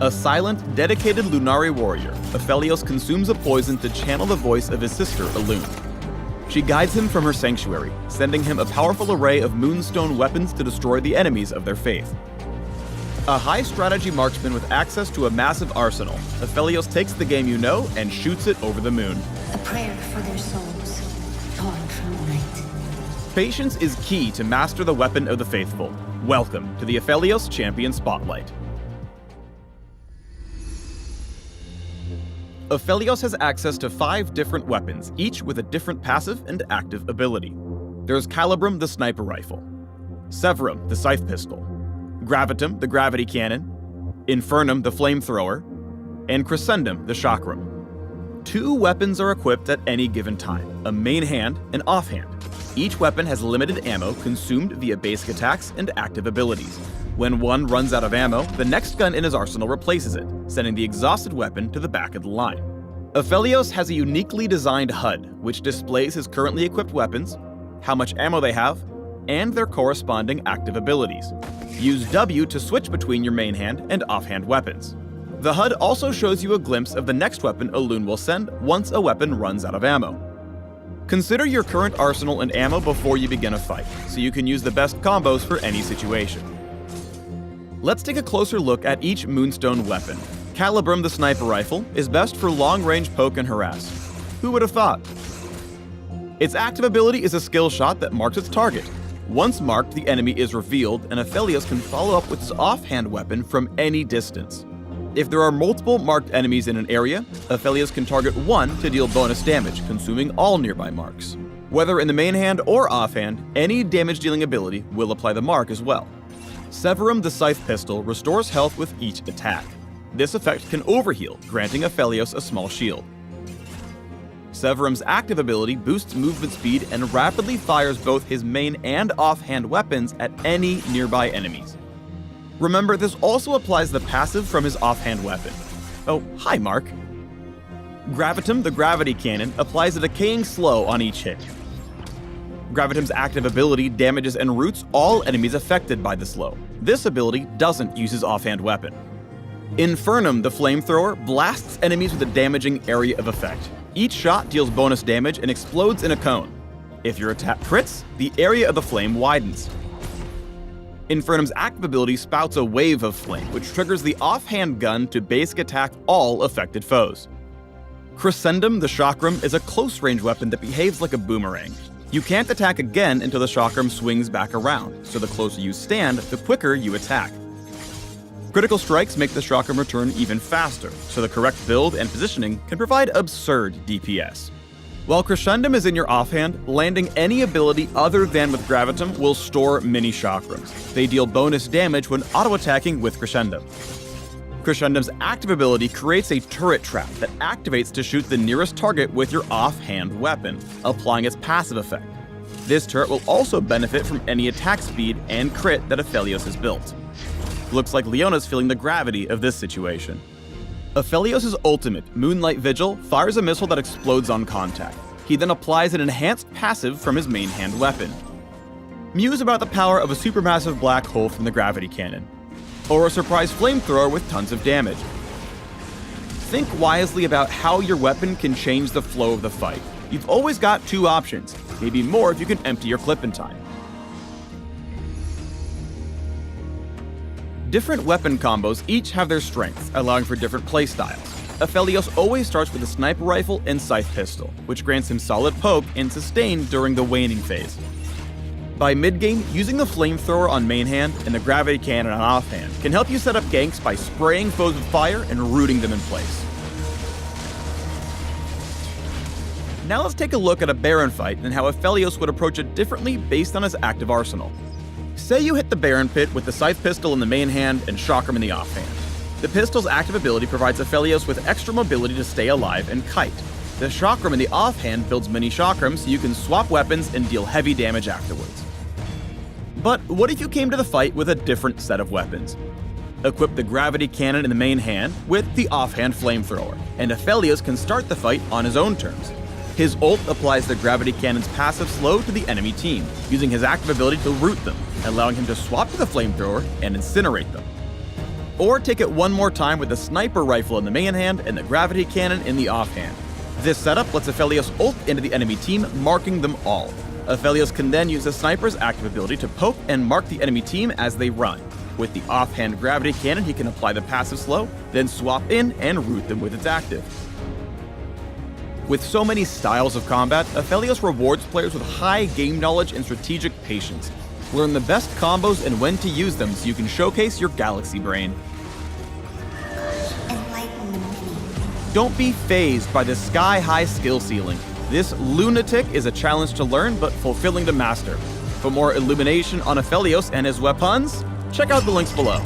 A silent, dedicated Lunari warrior, Aphelios consumes a poison to channel the voice of his sister, Elune. She guides him from her sanctuary, sending him a powerful array of moonstone weapons to destroy the enemies of their faith. A high-strategy marksman with access to a massive arsenal, Aphelios takes the game you know and shoots it over the moon. A prayer for their souls, torn from night. Patience is key to master the weapon of the faithful. Welcome to the Aphelios Champion Spotlight. Aphelios has access to 5 different weapons, each with a different passive and active ability. There's Calibrum, the sniper rifle, Severum, the scythe pistol, Gravitum, the gravity cannon, Infernum, the flamethrower, and Crescendum, the chakram. 2 weapons are equipped at any given time, a main hand and offhand. Each weapon has limited ammo consumed via basic attacks and active abilities. When one runs out of ammo, the next gun in his arsenal replaces it, sending the exhausted weapon to the back of the line. Aphelios has a uniquely designed HUD, which displays his currently equipped weapons, how much ammo they have, and their corresponding active abilities. Use W to switch between your main hand and offhand weapons. The HUD also shows you a glimpse of the next weapon Elune will send once a weapon runs out of ammo. Consider your current arsenal and ammo before you begin a fight, so you can use the best combos for any situation. Let's take a closer look at each moonstone weapon. Calibrum, the sniper rifle, is best for long-range poke and harass. Who would have thought? Its active ability is a skill shot that marks its target. Once marked, the enemy is revealed, and Aphelios can follow up with his offhand weapon from any distance. If there are multiple marked enemies in an area, Aphelios can target one to deal bonus damage, consuming all nearby marks. Whether in the main hand or offhand, any damage-dealing ability will apply the mark as well. Severum, the scythe pistol, restores health with each attack. This effect can overheal, granting Aphelios a small shield. Severum's active ability boosts movement speed and rapidly fires both his main and offhand weapons at any nearby enemies. Remember, this also applies the passive from his offhand weapon. Oh, hi Mark. Gravitum, the gravity cannon, applies a decaying slow on each hit. Gravitum's active ability damages and roots all enemies affected by the slow. This ability doesn't use his offhand weapon. Infernum, the flamethrower, blasts enemies with a damaging area of effect. Each shot deals bonus damage and explodes in a cone. If your attack crits, the area of the flame widens. Infernum's active ability spouts a wave of flame, which triggers the offhand gun to basic attack all affected foes. Crescendum, the chakram, is a close-range weapon that behaves like a boomerang. You can't attack again until the chakram swings back around, so the closer you stand, the quicker you attack. Critical strikes make the chakram return even faster, so the correct build and positioning can provide absurd DPS. While Crescendum is in your offhand, landing any ability other than with Gravitum will store mini chakrams. They deal bonus damage when auto-attacking with Crescendum. Crescendum's active ability creates a turret trap that activates to shoot the nearest target with your offhand weapon, applying its passive effect. This turret will also benefit from any attack speed and crit that Aphelios has built. Looks like Leona's feeling the gravity of this situation. Aphelios' ultimate, Moonlight Vigil, fires a missile that explodes on contact. He then applies an enhanced passive from his main hand weapon. Muse about the power of a supermassive black hole from the gravity cannon, or a surprise flamethrower with tons of damage. Think wisely about how your weapon can change the flow of the fight. You've always got 2 options, maybe more if you can empty your clip in time. Different weapon combos each have their strengths, allowing for different playstyles. Aphelios always starts with a sniper rifle and scythe pistol, which grants him solid poke and sustain during the waning phase. By mid-game, using the flamethrower on main hand and the gravity cannon on offhand can help you set up ganks by spraying foes with fire and rooting them in place. Now let's take a look at a Baron fight and how Aphelios would approach it differently based on his active arsenal. Say you hit the Baron pit with the scythe pistol in the main hand and chakram in the offhand. The pistol's active ability provides Aphelios with extra mobility to stay alive and kite. The chakram in the offhand builds mini chakrams so you can swap weapons and deal heavy damage afterwards. But what if you came to the fight with a different set of weapons? Equip the gravity cannon in the main hand with the offhand flamethrower, and Aphelios can start the fight on his own terms. His ult applies the gravity cannon's passive slow to the enemy team, using his active ability to root them, allowing him to swap to the flamethrower and incinerate them. Or take it one more time with the sniper rifle in the main hand and the gravity cannon in the offhand. This setup lets Aphelios ult into the enemy team, marking them all. Aphelios can then use the sniper's active ability to poke and mark the enemy team as they run. With the offhand gravity cannon, he can apply the passive slow, then swap in and root them with its active. With so many styles of combat, Aphelios rewards players with high game knowledge and strategic patience. Learn the best combos and when to use them so you can showcase your galaxy brain. Enlighten the many. Don't be fazed by the sky-high skill ceiling. This lunatic is a challenge to learn, but fulfilling to master. For more illumination on Aphelios and his weapons, check out the links below.